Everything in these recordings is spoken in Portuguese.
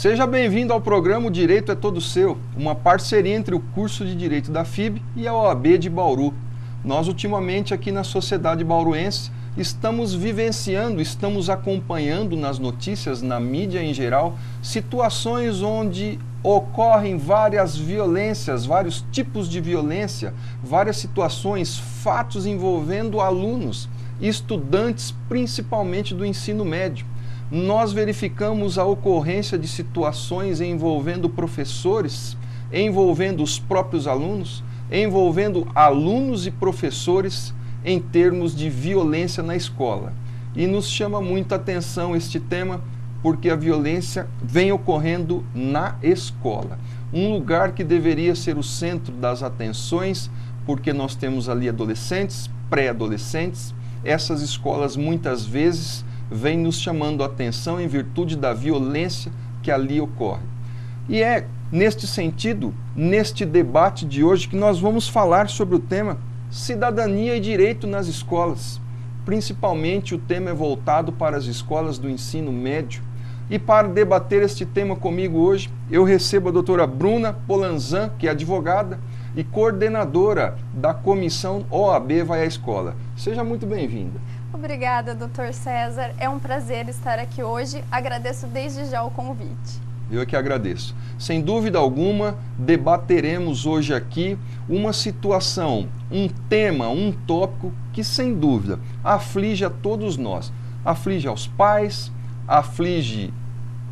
Seja bem-vindo ao programa O Direito é Todo Seu, uma parceria entre o curso de Direito da FIB e a OAB de Bauru. Nós, ultimamente, aqui na sociedade bauruense, estamos vivenciando, estamos acompanhando nas notícias, na mídia em geral, situações onde ocorrem várias violências, vários tipos de violência, várias situações, fatos envolvendo alunos e estudantes, principalmente do ensino médio. Nós verificamos a ocorrência de situações envolvendo professores, envolvendo os próprios alunos, envolvendo alunos e professores em termos de violência na escola. E nos chama muita atenção este tema, porque a violência vem ocorrendo na escola. Um lugar que deveria ser o centro das atenções, porque nós temos ali adolescentes, pré-adolescentes. Essas escolas muitas vezes vêm nos chamando a atenção em virtude da violência que ali ocorre. E é neste sentido, neste debate de hoje, que nós vamos falar sobre o tema cidadania e direito nas escolas. Principalmente o tema é voltado para as escolas do ensino médio. E para debater este tema comigo hoje, eu recebo a doutora Bruna Polanzan, que é advogada e coordenadora da comissão OAB Vai à Escola. Seja muito bem-vinda. Obrigada, Dr. César. É um prazer estar aqui hoje. Agradeço desde já o convite. Eu é que agradeço. Sem dúvida alguma, debateremos hoje aqui uma situação, um tema, um tópico que, sem dúvida, aflige a todos nós. Aflige aos pais, aflige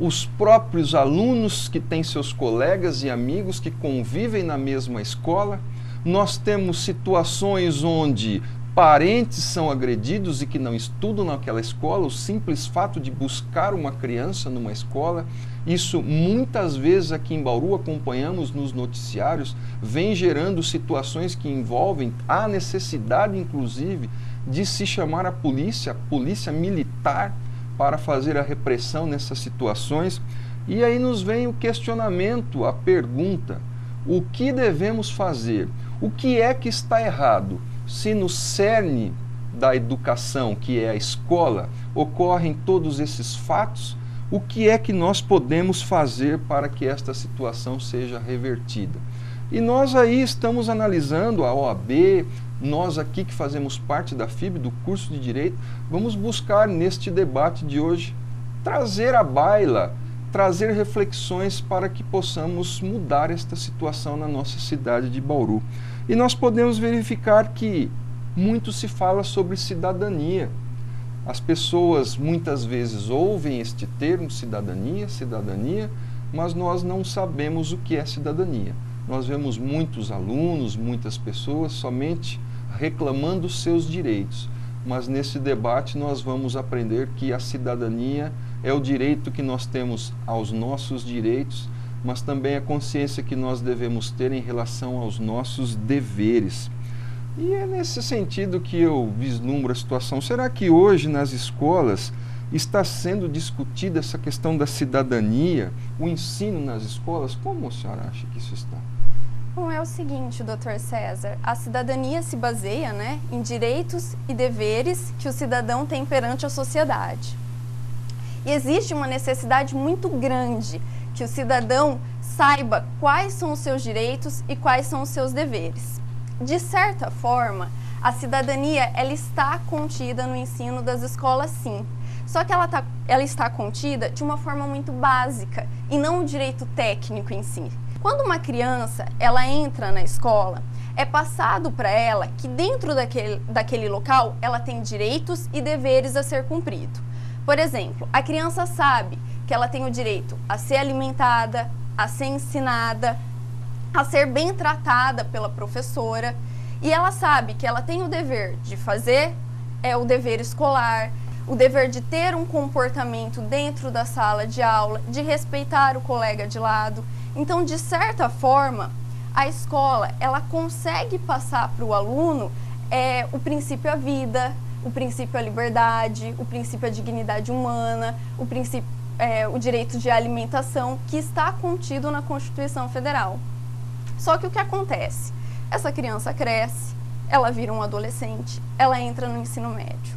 os próprios alunos que têm seus colegas e amigos que convivem na mesma escola. Nós temos situações onde parentes são agredidos e que não estudam naquela escola, o simples fato de buscar uma criança numa escola. Isso muitas vezes aqui em Bauru acompanhamos nos noticiários, vem gerando situações que envolvem a necessidade, inclusive, de se chamar a polícia militar, para fazer a repressão nessas situações. E aí nos vem o questionamento, a pergunta: o que devemos fazer? O que é que está errado? Se no cerne da educação, que é a escola, ocorrem todos esses fatos, o que é que nós podemos fazer para que esta situação seja revertida? E nós aí estamos analisando a OAB, nós aqui que fazemos parte da FIB, do curso de Direito, vamos buscar neste debate de hoje trazer à baila, trazer reflexões para que possamos mudar esta situação na nossa cidade de Bauru. E nós podemos verificar que muito se fala sobre cidadania. As pessoas muitas vezes ouvem este termo, cidadania, mas nós não sabemos o que é cidadania. Nós vemos muitos alunos, muitas pessoas somente reclamando seus direitos. Mas nesse debate nós vamos aprender que a cidadania é o direito que nós temos aos nossos direitos, mas também a consciência que nós devemos ter em relação aos nossos deveres. E é nesse sentido que eu vislumbro a situação. Será que hoje nas escolas está sendo discutida essa questão da cidadania, o ensino nas escolas? Como a senhora acha que isso está? Bom, é o seguinte, Dr. César, a cidadania se baseia, em direitos e deveres que o cidadão tem perante a sociedade. E existe uma necessidade muito grande que o cidadão saiba quais são os seus direitos e quais são os seus deveres. De certa forma, a cidadania ela está contida no ensino das escolas, sim. Só que ela está contida de uma forma muito básica e não o direito técnico em si. Quando uma criança ela entra na escola, é passado para ela que dentro daquele local ela tem direitos e deveres a ser cumprido. Por exemplo, a criança sabe que ela tem o direito a ser alimentada, a ser ensinada, a ser bem tratada pela professora, e ela sabe que ela tem o dever de fazer o dever escolar, o dever de ter um comportamento dentro da sala de aula, de respeitar o colega de lado. Então, de certa forma, a escola ela consegue passar para o aluno o princípio à vida, o princípio à liberdade, o princípio à dignidade humana, o direito de alimentação, que está contido na Constituição Federal. Só que o que acontece? Essa criança cresce, ela vira um adolescente, ela entra no ensino médio.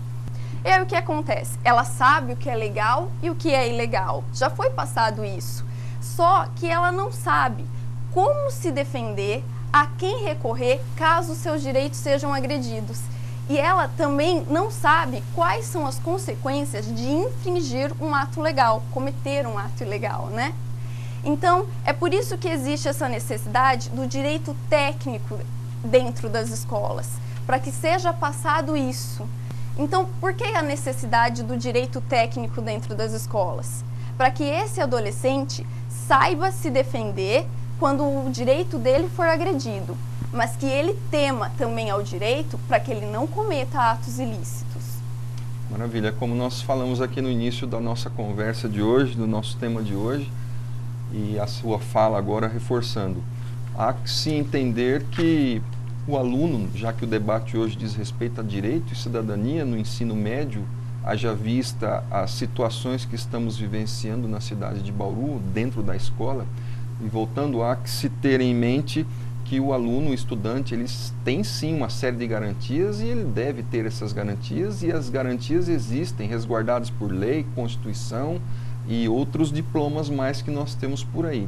E aí o que acontece? Ela sabe o que é legal e o que é ilegal. Já foi passado isso. Só que ela não sabe como se defender, a quem recorrer caso seus direitos sejam agredidos. E ela também não sabe quais são as consequências de infringir um ato legal, cometer um ato ilegal, né? Então, é por isso que existe essa necessidade do direito técnico dentro das escolas, para que seja passado isso. Então, por que a necessidade do direito técnico dentro das escolas? Para que esse adolescente saiba se defender quando o direito dele for agredido, mas que ele tema também ao direito para que ele não cometa atos ilícitos. Maravilha, como nós falamos aqui no início da nossa conversa de hoje, do nosso tema de hoje, e a sua fala agora reforçando, há que se entender que o aluno, já que o debate hoje diz respeito a direito e cidadania no ensino médio, haja vista as situações que estamos vivenciando na cidade de Bauru, dentro da escola, e voltando, há que se ter em mente que o aluno, o estudante, eles têm sim uma série de garantias e ele deve ter essas garantias, e as garantias existem, resguardadas por lei, Constituição e outros diplomas mais que nós temos por aí.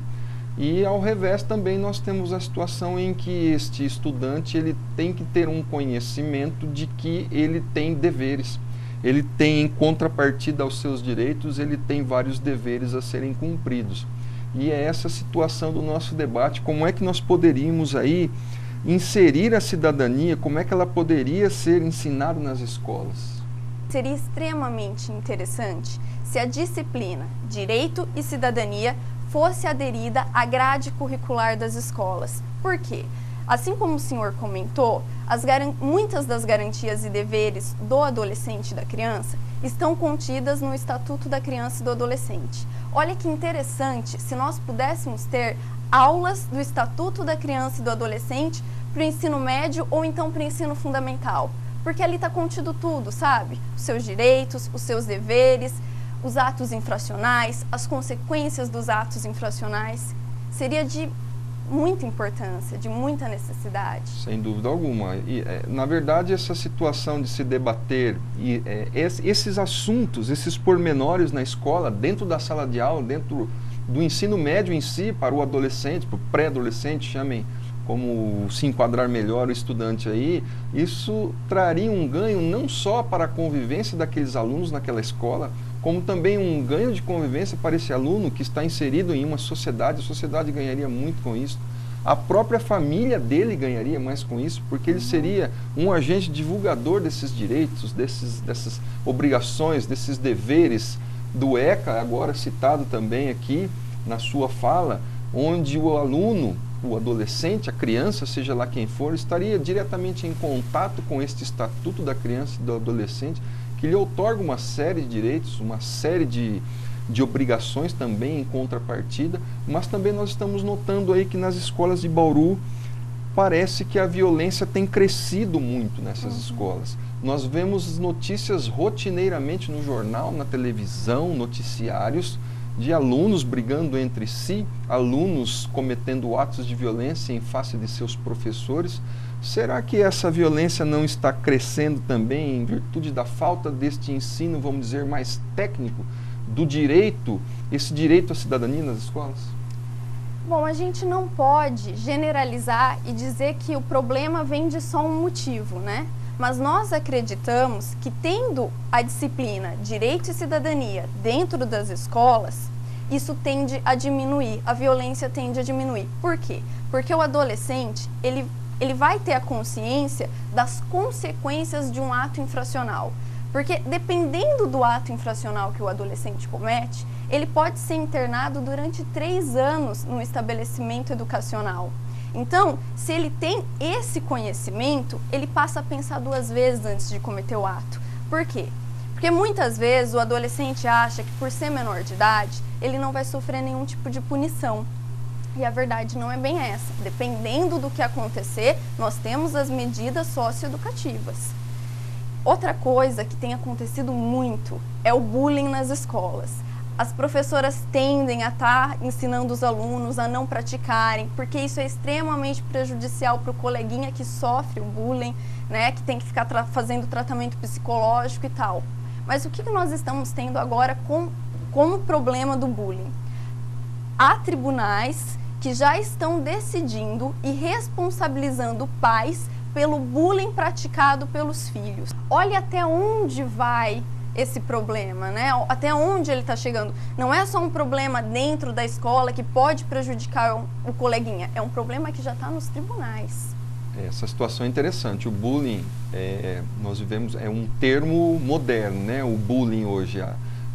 E ao revés também nós temos a situação em que este estudante ele tem que ter um conhecimento de que ele tem deveres. Ele tem, em contrapartida aos seus direitos, ele tem vários deveres a serem cumpridos. E é essa situação do nosso debate, como é que nós poderíamos aí inserir a cidadania, como é que ela poderia ser ensinada nas escolas? Seria extremamente interessante se a disciplina Direito e Cidadania fosse aderida à grade curricular das escolas. Por quê? Assim como o senhor comentou, muitas das garantias e deveres do adolescente e da criança estão contidas no Estatuto da Criança e do Adolescente. Olha que interessante se nós pudéssemos ter aulas do Estatuto da Criança e do Adolescente para o ensino médio ou então para o ensino fundamental. Porque ali está contido tudo, sabe? Os seus direitos, os seus deveres, os atos infracionais, as consequências dos atos infracionais. Seria de muita importância, de muita necessidade. Sem dúvida alguma. E, na verdade, essa situação de se debater esses assuntos, esses pormenores na escola, dentro da sala de aula, dentro do ensino médio em si, para o adolescente, para o pré-adolescente, chamem como se enquadrar melhor o estudante aí, isso traria um ganho não só para a convivência daqueles alunos naquela escola, como também um ganho de convivência para esse aluno que está inserido em uma sociedade. A sociedade ganharia muito com isso. A própria família dele ganharia mais com isso, porque ele seria um agente divulgador desses direitos, dessas obrigações, desses deveres do ECA, agora citado também aqui na sua fala, onde o aluno, o adolescente, a criança, seja lá quem for, estaria diretamente em contato com este Estatuto da Criança e do Adolescente, que lhe outorga uma série de direitos, uma série de obrigações também em contrapartida, mas também nós estamos notando aí que nas escolas de Bauru parece que a violência tem crescido muito nessas escolas. Nós vemos notícias rotineiramente no jornal, na televisão, noticiários, de alunos brigando entre si, alunos cometendo atos de violência em face de seus professores. Será que essa violência não está crescendo também em virtude da falta deste ensino, vamos dizer, mais técnico, do direito, esse direito à cidadania nas escolas? Bom, a gente não pode generalizar e dizer que o problema vem de só um motivo, né? Mas nós acreditamos que, tendo a disciplina Direito e Cidadania dentro das escolas, isso tende a diminuir, a violência tende a diminuir. Por quê? Porque o adolescente, ele vai ter a consciência das consequências de um ato infracional. Porque dependendo do ato infracional que o adolescente comete, ele pode ser internado durante 3 anos no estabelecimento educacional. Então, se ele tem esse conhecimento, ele passa a pensar 2 vezes antes de cometer o ato. Por quê? Porque muitas vezes o adolescente acha que, por ser menor de idade, ele não vai sofrer nenhum tipo de punição. E a verdade não é bem essa. Dependendo do que acontecer, nós temos as medidas socioeducativas. Outra coisa que tem acontecido muito é o bullying nas escolas. As professoras tendem a estar ensinando os alunos a não praticarem, porque isso é extremamente prejudicial para o coleguinha que sofre o bullying, né, que tem que ficar fazendo tratamento psicológico e tal. Mas o que nós estamos tendo agora como problema do bullying? há tribunais que já estão decidindo e responsabilizando pais pelo bullying praticado pelos filhos. Olha até onde vai esse problema, né? Até onde ele está chegando. Não é só um problema dentro da escola que pode prejudicar o coleguinha, é um problema que já está nos tribunais. Essa situação é interessante. O bullying, nós vivemos, é um termo moderno, né? O bullying hoje.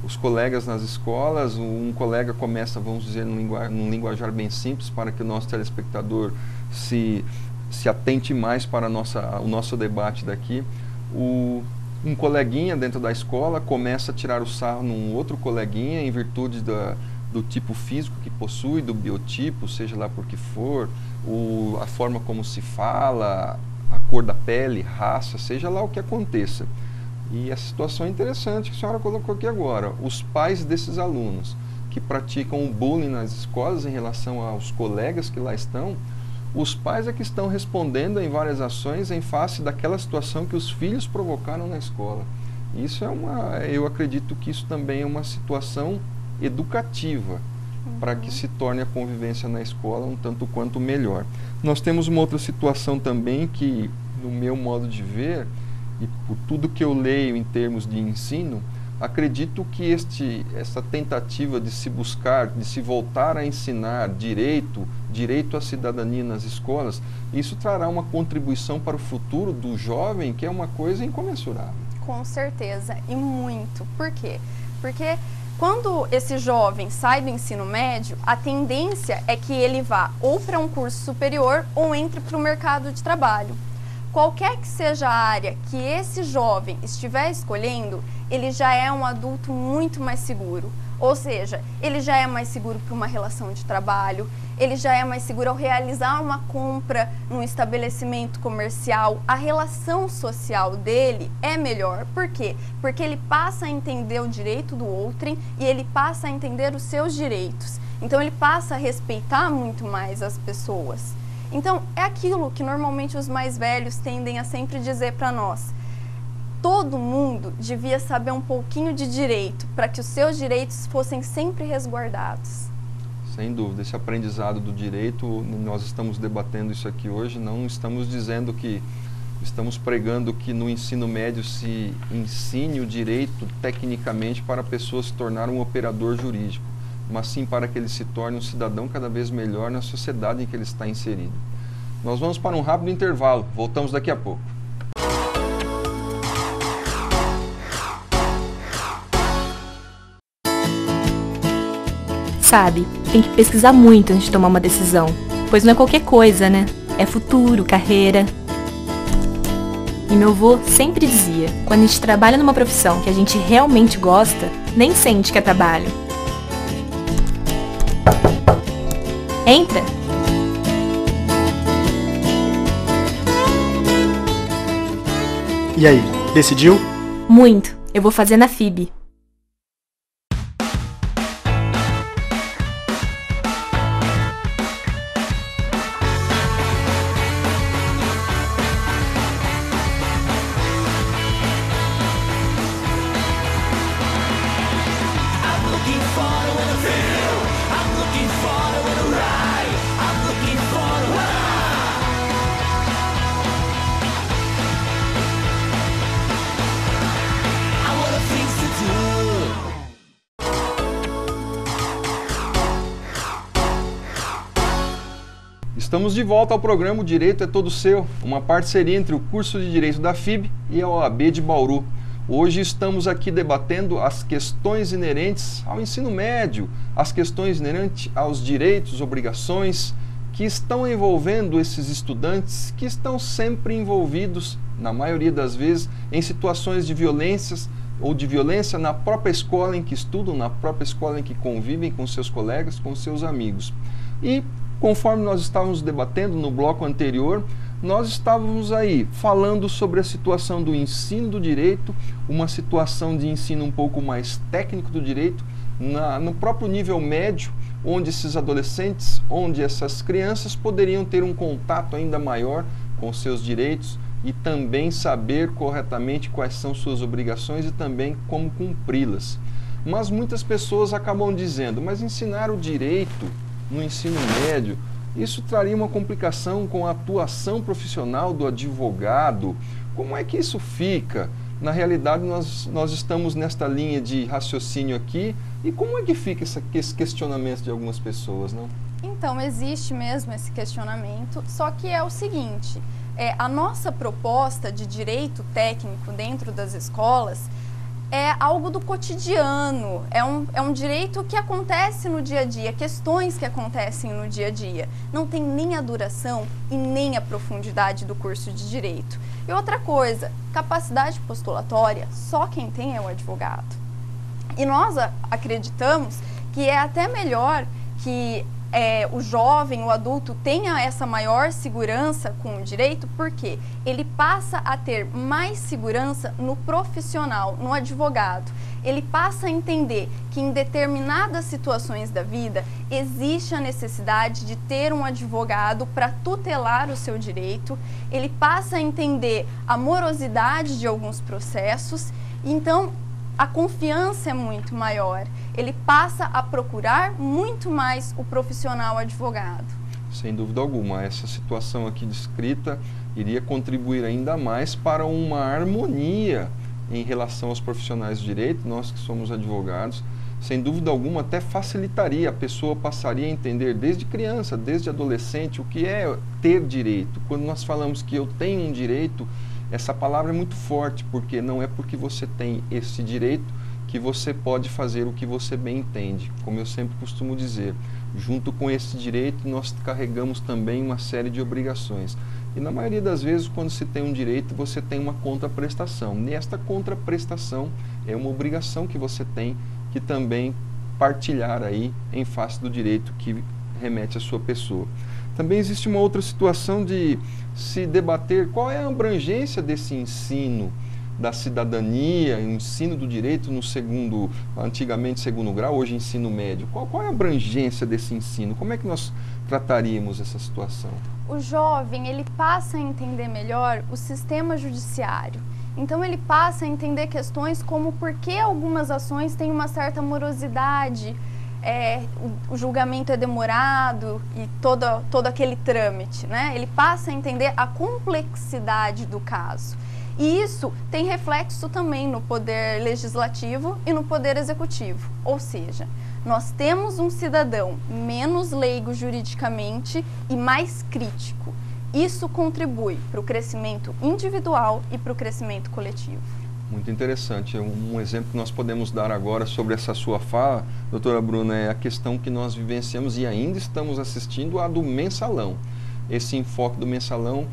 Os colegas nas escolas, um colega começa, vamos dizer, num linguajar bem simples, para que o nosso telespectador se atente mais para o nosso debate daqui. Um coleguinha dentro da escola começa a tirar o sarro num outro coleguinha em virtude do tipo físico que possui, do biotipo, seja lá por que for, a forma como se fala, a cor da pele, raça, seja lá o que aconteça. E essa situação é interessante que a senhora colocou aqui agora. Os pais desses alunos que praticam o bullying nas escolas em relação aos colegas que lá estão, os pais é que estão respondendo em várias ações em face daquela situação que os filhos provocaram na escola. Isso eu acredito que isso também é uma situação educativa para que se torne a convivência na escola um tanto quanto melhor. Nós temos uma outra situação também que, no meu modo de ver, e por tudo que eu leio em termos de ensino, acredito que essa tentativa de se buscar, de se voltar a ensinar direito à cidadania nas escolas, isso trará uma contribuição para o futuro do jovem que é uma coisa incomensurável. Com certeza, e muito. Por quê? Porque quando esse jovem sai do ensino médio, a tendência é que ele vá ou para um curso superior ou entre para o mercado de trabalho. Qualquer que seja a área que esse jovem estiver escolhendo, ele já é um adulto muito mais seguro. Ou seja, ele já é mais seguro para uma relação de trabalho, ele já é mais seguro ao realizar uma compra num estabelecimento comercial. A relação social dele é melhor. Por quê? Porque ele passa a entender o direito do outrem e ele passa a entender os seus direitos. Então ele passa a respeitar muito mais as pessoas. Então, é aquilo que normalmente os mais velhos tendem a sempre dizer para nós. Todo mundo devia saber um pouquinho de direito para que os seus direitos fossem sempre resguardados. Sem dúvida, esse aprendizado do direito, nós estamos debatendo isso aqui hoje, não estamos dizendo que, estamos pregando que no ensino médio se ensine o direito tecnicamente para a pessoa se tornar um operador jurídico, mas sim para que ele se torne um cidadão cada vez melhor na sociedade em que ele está inserido. Nós vamos para um rápido intervalo, voltamos daqui a pouco. Sabe, tem que pesquisar muito antes de tomar uma decisão, pois não é qualquer coisa, né? É futuro, carreira. E meu avô sempre dizia, quando a gente trabalha numa profissão que a gente realmente gosta, nem sente que é trabalho. Entra! E aí, decidiu? Muito. Eu vou fazer na FIB. Estamos de volta ao programa O Direito é Todo Seu, uma parceria entre o curso de Direito da FIB e a OAB de Bauru. Hoje estamos aqui debatendo as questões inerentes ao ensino médio, as questões inerentes aos direitos, obrigações que estão envolvendo esses estudantes que estão sempre envolvidos, na maioria das vezes, em situações de violências ou de violência na própria escola em que estudam, na própria escola em que convivem com seus colegas, com seus amigos. E conforme nós estávamos debatendo no bloco anterior, nós estávamos aí falando sobre a situação do ensino do direito, uma situação de ensino um pouco mais técnico do direito, no próprio nível médio, onde esses adolescentes, onde essas crianças poderiam ter um contato ainda maior com seus direitos e também saber corretamente quais são suas obrigações e também como cumpri-las. Mas muitas pessoas acabam dizendo, mas ensinar o direito no ensino médio, isso traria uma complicação com a atuação profissional do advogado. Como é que isso fica? Na realidade, nós estamos nesta linha de raciocínio aqui, e como é que fica esse questionamento de algumas pessoas, não? Então, existe mesmo esse questionamento, só que é o seguinte, a nossa proposta de direito técnico dentro das escolas é algo do cotidiano, é um direito que acontece no dia a dia, questões que acontecem no dia a dia. Não tem nem a duração e nem a profundidade do curso de direito. E outra coisa, capacidade postulatória, só quem tem é o advogado. E nós acreditamos que é até melhor que o jovem, o adulto, tenha essa maior segurança com o direito, porque ele passa a ter mais segurança no profissional, no advogado. Ele passa a entender que em determinadas situações da vida existe a necessidade de ter um advogado para tutelar o seu direito. Ele passa a entender a morosidade de alguns processos. Então, a confiança é muito maior. Ele passa a procurar muito mais o profissional advogado. Sem dúvida alguma, essa situação aqui descrita iria contribuir ainda mais para uma harmonia em relação aos profissionais de direito, nós que somos advogados. Sem dúvida alguma, até facilitaria, a pessoa passaria a entender desde criança, desde adolescente, o que é ter direito. Quando nós falamos que eu tenho um direito, essa palavra é muito forte, porque não é porque você tem esse direito que você pode fazer o que você bem entende. Como eu sempre costumo dizer, junto com esse direito nós carregamos também uma série de obrigações. E na maioria das vezes, quando se tem um direito, você tem uma contraprestação. E esta contraprestação é uma obrigação que você tem que também partilhar aí em face do direito que remete à sua pessoa. Também existe uma outra situação de se debater qual é a abrangência desse ensino da cidadania, ensino do direito no antigamente segundo grau, hoje ensino médio. Qual é a abrangência desse ensino? Como é que nós trataríamos essa situação? O jovem, ele passa a entender melhor o sistema judiciário. Então ele passa a entender questões como por que algumas ações têm uma certa morosidade, o julgamento é demorado e todo aquele trâmite, né? Ele passa a entender a complexidade do caso. E isso tem reflexo também no poder legislativo e no poder executivo. Ou seja, nós temos um cidadão menos leigo juridicamente e mais crítico. Isso contribui para o crescimento individual e para o crescimento coletivo. Muito interessante. Um exemplo que nós podemos dar agora sobre essa sua fala, doutora Bruna, é a questão que nós vivenciamos e ainda estamos assistindo a do mensalão. Esse enfoque do mensalão,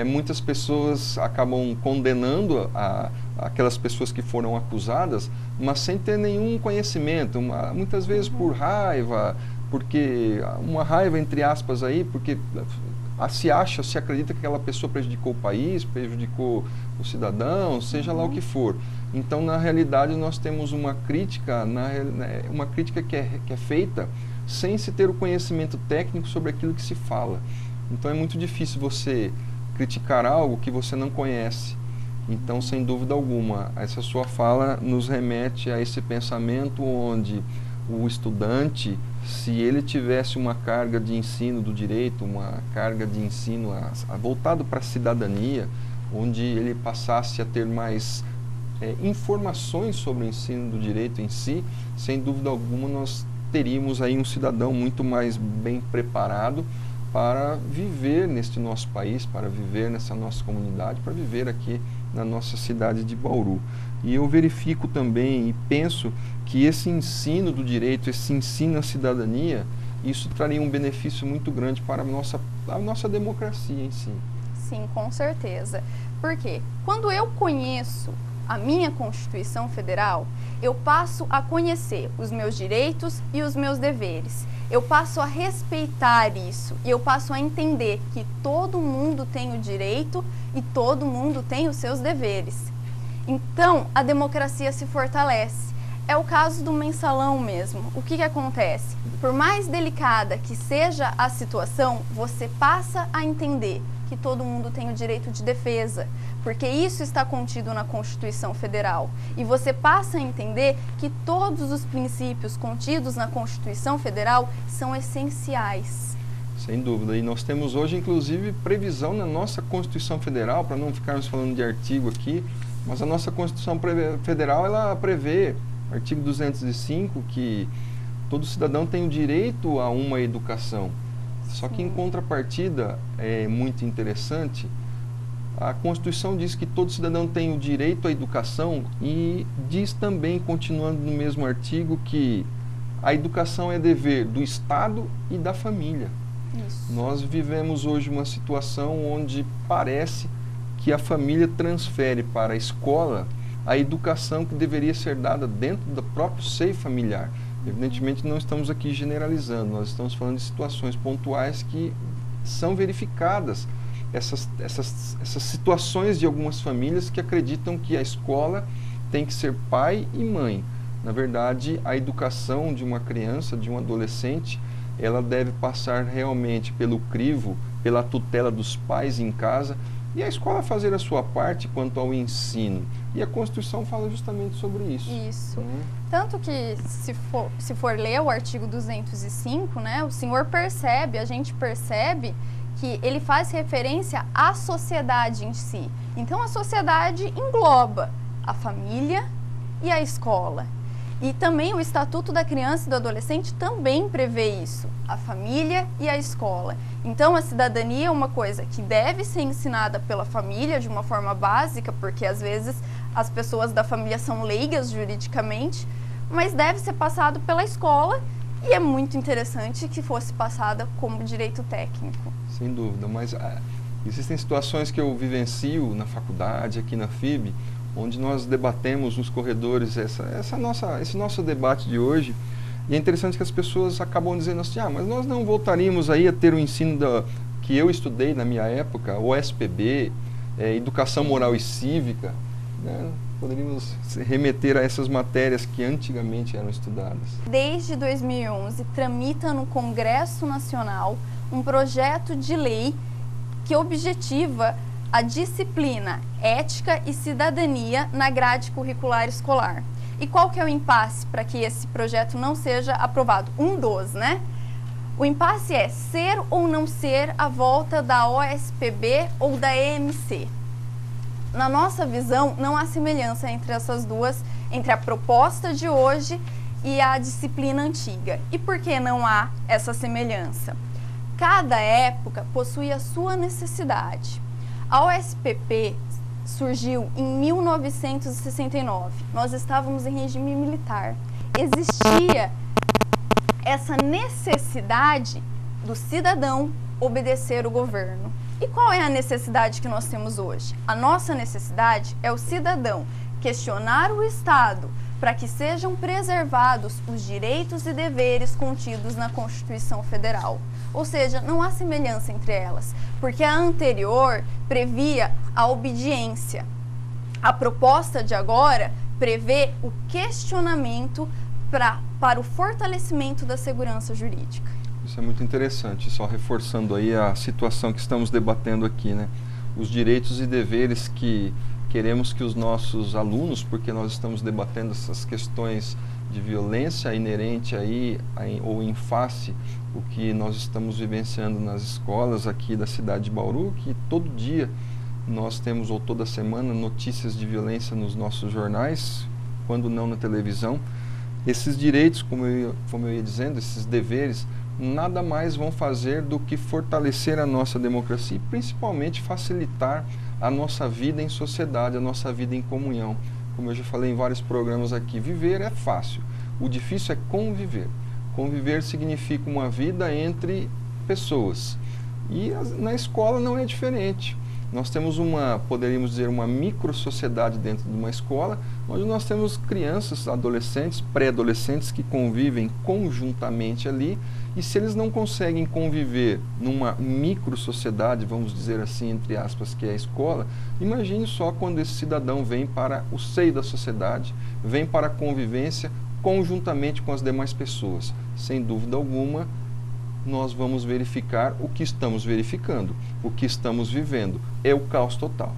muitas pessoas acabam condenando aquelas pessoas que foram acusadas, mas sem ter nenhum conhecimento, muitas vezes por raiva, porque uma raiva entre aspas aí, porque se acredita que aquela pessoa prejudicou o país, prejudicou o cidadão, seja lá o que for. Então, na realidade, nós temos uma crítica, que é feita sem se ter o conhecimento técnico sobre aquilo que se fala. Então, é muito difícil você criticar algo que você não conhece. Então, sem dúvida alguma, essa sua fala nos remete a esse pensamento onde o estudante, se ele tivesse uma carga de ensino do direito, uma carga de ensino voltado para a cidadania, onde ele passasse a ter mais informações sobre o ensino do direito em si, sem dúvida alguma nós teríamos aí um cidadão muito mais bem preparado para viver neste nosso país, para viver nessa nossa comunidade, para viver aqui na nossa cidade de Bauru. E eu verifico também e penso que esse ensino do direito, esse ensino à cidadania, isso traria um benefício muito grande para a nossa democracia em si. Sim, com certeza. Por quê? Quando eu conheço a minha Constituição Federal, eu passo a conhecer os meus direitos e os meus deveres. Eu passo a respeitar isso e eu passo a entender que todo mundo tem o direito e todo mundo tem os seus deveres. Então, a democracia se fortalece. É o caso do mensalão mesmo. O que acontece? Por mais delicada que seja a situação, você passa a entender que todo mundo tem o direito de defesa, porque isso está contido na Constituição Federal. E você passa a entender que todos os princípios contidos na Constituição Federal são essenciais. Sem dúvida. E nós temos hoje, inclusive, previsão na nossa Constituição Federal, para não ficarmos falando de artigo aqui, mas a nossa Constituição Federal, ela prevê, artigo 205, que todo cidadão tem o direito a uma educação. Só que em contrapartida, é muito interessante, a Constituição diz que todo cidadão tem o direito à educação e diz também, continuando no mesmo artigo, que a educação é dever do Estado e da família. Isso. Nós vivemos hoje uma situação onde parece que a família transfere para a escola a educação que deveria ser dada dentro do próprio seio familiar. Evidentemente não estamos aqui generalizando, nós estamos falando de situações pontuais que são verificadas, essas situações de algumas famílias que acreditam que a escola tem que ser pai e mãe. Na verdade, a educação de uma criança, de um adolescente, ela deve passar realmente pelo crivo, pela tutela dos pais em casa, e a escola fazer a sua parte quanto ao ensino. E a Constituição fala justamente sobre isso. Isso. Tanto que, se for ler o artigo 205, né, o senhor percebe, a gente percebe que ele faz referência à sociedade em si. Então, a sociedade engloba a família e a escola. E também o Estatuto da Criança e do Adolescente também prevê isso, a família e a escola. Então, a cidadania é uma coisa que deve ser ensinada pela família de uma forma básica, porque às vezes as pessoas da família são leigas juridicamente, mas deve ser passado pela escola e é muito interessante que fosse passada como direito técnico. Sem dúvida, mas existem situações que eu vivencio na faculdade, aqui na FIB, onde nós debatemos nos corredores esse nosso debate de hoje, e é interessante que as pessoas acabam dizendo assim, mas nós não voltaríamos aí a ter o ensino que eu estudei na minha época, o SPB, Educação Moral e Cívica, né? Poderíamos remeter a essas matérias que antigamente eram estudadas. Desde 2011, tramita no Congresso Nacional um projeto de lei que objetiva a disciplina Ética e Cidadania na grade curricular escolar. E qual que é o impasse para que esse projeto não seja aprovado? Um dos, né? O impasse é ser ou não ser a volta da OSPB ou da EMC. Na nossa visão, não há semelhança entre essas duas, entre a proposta de hoje e a disciplina antiga. E por que não há essa semelhança? Cada época possui a sua necessidade. A OSPP surgiu em 1969. Nós estávamos em regime militar. Existia essa necessidade do cidadão obedecer o governo. E qual é a necessidade que nós temos hoje? A nossa necessidade é o cidadão questionar o Estado para que sejam preservados os direitos e deveres contidos na Constituição Federal. Ou seja, não há semelhança entre elas, porque a anterior previa a obediência. A proposta de agora prevê o questionamento para o fortalecimento da segurança jurídica. Isso é muito interessante, só reforçando aí a situação que estamos debatendo aqui, né? Os direitos e deveres que queremos que os nossos alunos, porque nós estamos debatendo essas questões de violência inerente aí, ou em face, o que nós estamos vivenciando nas escolas aqui da cidade de Bauru, que todo dia nós temos, ou toda semana, notícias de violência nos nossos jornais, quando não na televisão. Esses direitos, como eu ia dizendo, esses deveres, nada mais vão fazer do que fortalecer a nossa democracia e principalmente facilitar a nossa vida em sociedade, a nossa vida em comunhão. Como eu já falei em vários programas aqui, viver é fácil, o difícil é conviver. Conviver significa uma vida entre pessoas. E na escola não é diferente. Nós temos poderíamos dizer, uma micro-sociedade dentro de uma escola, onde nós temos crianças, adolescentes, pré-adolescentes que convivem conjuntamente ali, e se eles não conseguem conviver numa micro-sociedade, vamos dizer assim, entre aspas, que é a escola, imagine só quando esse cidadão vem para o seio da sociedade, vem para a convivência conjuntamente com as demais pessoas. Sem dúvida alguma, nós vamos verificar o que estamos verificando, o que estamos vivendo, é o caos total.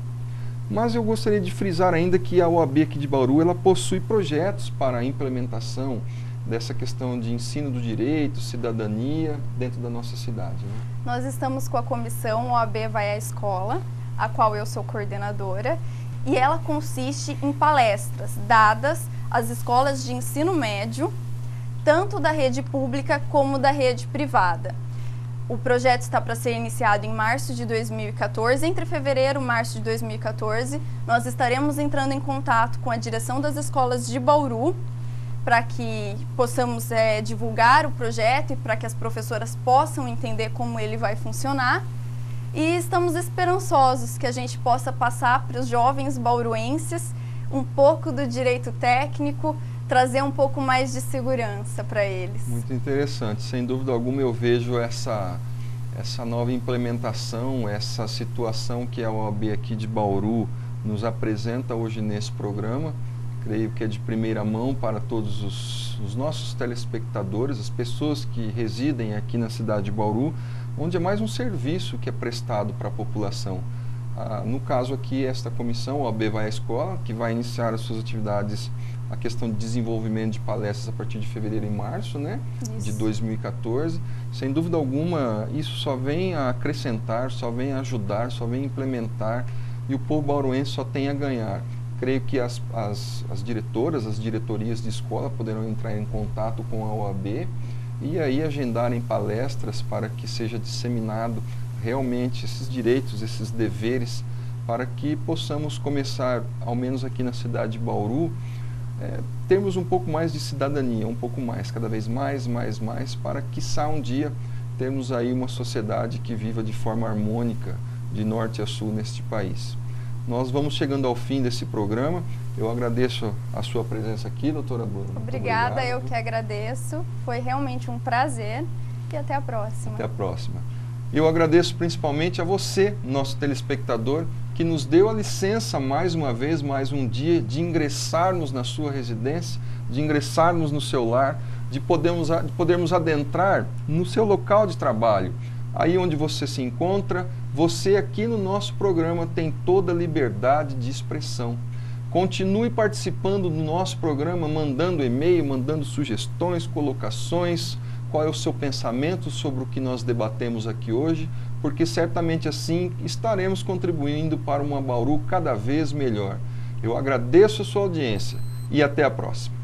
Mas eu gostaria de frisar ainda que a OAB aqui de Bauru, ela possui projetos para a implementação dessa questão de ensino do direito, cidadania, dentro da nossa cidade, né? Nós estamos com a comissão OAB Vai à Escola, a qual eu sou coordenadora, e ela consiste em palestras dadas às escolas de ensino médio, tanto da rede pública como da rede privada. O projeto está para ser iniciado em março de 2014. Entre fevereiro e março de 2014, nós estaremos entrando em contato com a direção das escolas de Bauru para que possamos divulgar o projeto e para que as professoras possam entender como ele vai funcionar. E estamos esperançosos que a gente possa passar para os jovens bauruenses um pouco do direito técnico, trazer um pouco mais de segurança para eles. Muito interessante. Sem dúvida alguma eu vejo essa nova implementação, essa situação que a OAB aqui de Bauru nos apresenta hoje nesse programa. Creio que é de primeira mão para todos os nossos telespectadores, as pessoas que residem aqui na cidade de Bauru, onde é mais um serviço que é prestado para a população. No caso aqui, esta comissão, a OAB Vai à Escola, que vai iniciar as suas atividades, a questão de desenvolvimento de palestras a partir de fevereiro e março, né, de 2014. Sem dúvida alguma, isso só vem a acrescentar, só vem a ajudar, só vem a implementar, e o povo bauruense só tem a ganhar. Creio que as diretoras, as diretorias de escola poderão entrar em contato com a OAB e aí agendarem palestras para que seja disseminado realmente esses direitos, esses deveres, para que possamos começar, ao menos aqui na cidade de Bauru, termos um pouco mais de cidadania, um pouco mais, cada vez mais, para que quiçá um dia termos aí uma sociedade que viva de forma harmônica, de norte a sul neste país. Nós vamos chegando ao fim desse programa. Eu agradeço a sua presença aqui, doutora Bruna. Obrigada, eu que agradeço. Foi realmente um prazer e até a próxima. Até a próxima. Eu agradeço principalmente a você, nosso telespectador, que nos deu a licença mais uma vez, mais um dia, de ingressarmos na sua residência, de ingressarmos no seu lar, de podermos adentrar no seu local de trabalho. Aí onde você se encontra, você aqui no nosso programa tem toda a liberdade de expressão. Continue participando do nosso programa, mandando e-mail, mandando sugestões, colocações, qual é o seu pensamento sobre o que nós debatemos aqui hoje, porque certamente assim estaremos contribuindo para uma Bauru cada vez melhor. Eu agradeço a sua audiência e até a próxima.